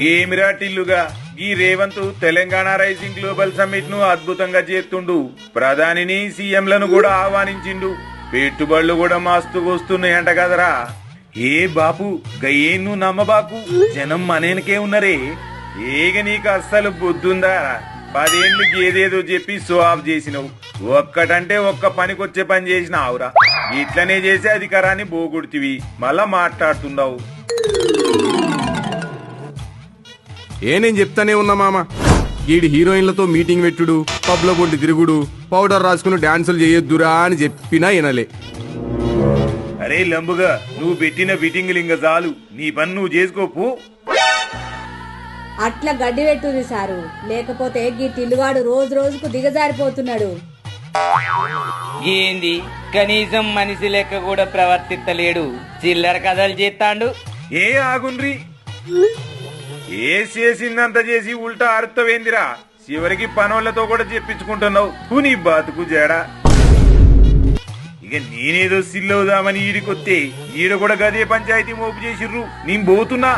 గేమిరా టిల్లుగా ఈ Revanth Telangana rising global summit ను అద్భుతంగా చేస్తుండు. ప్రధానిని సీఎంలను కూడా ఆహ్వానించిండు. పెట్టుబడులు కూడా మస్తు వస్తున్నాయంట కదరా. ఏ బాపు గయ్యేను నమ్మబాకు, జనం మనేనకే ఉన్నరే. ఏగ నీకు అస్సలు బుద్ధుందా? 10 ఏళ్ళు ఏదేదో చెప్పి షో ఆఫ్ చేసినవు. ఒక్కటంటే ఒక్క పనికొచ్చే పని చేసినావురా. ఇట్లనే చేసి అధికారాన్ని బోగుడుతివి, మళ్ళా మాట్లాడుతున్నావు. నేను చెప్తానే ఉన్నా మామ, ఈడి హీరోయిన్లతో మీటింగ్ పెట్టుడు, పబ్లో కొట్టి తిరుగుడు, పౌడర్ రాసుకుని డాన్సులు చేయొద్దురా అని చెప్పినా వినలే. అరే లంబుగా, నువ్వు పెట్టిన ఫిట్టింగ్లు ఇంకా చాలు, నీ పని నువ్వు చేసుకోపు. అట్లా గడ్డి పెట్టుది సారు, లేకపోతే గీ తిల్లుగాడు రోజు రోజుకు దిగజారిపోతున్నాడు. ఏంది కనీసం మనిషి లెక్క కూడా ప్రవర్తిత్తలేడు, చిల్లర కథలు చేస్తాండు. ఏ ఆగుండ్రి, ఏ చేసిందంత చేసి ఉల్టా అర్థవేందిరా? చివరికి పనోళ్లతో కూడా చెప్పించుకుంటున్నావు. నీ బాతుకు జేడా. ఇక నేనేదో సిల్లవుదామని ఈడికొత్తే ఈడ కూడా గదే పంచాయతీ మోపు చేసిర్రు. నేను పోతున్నా.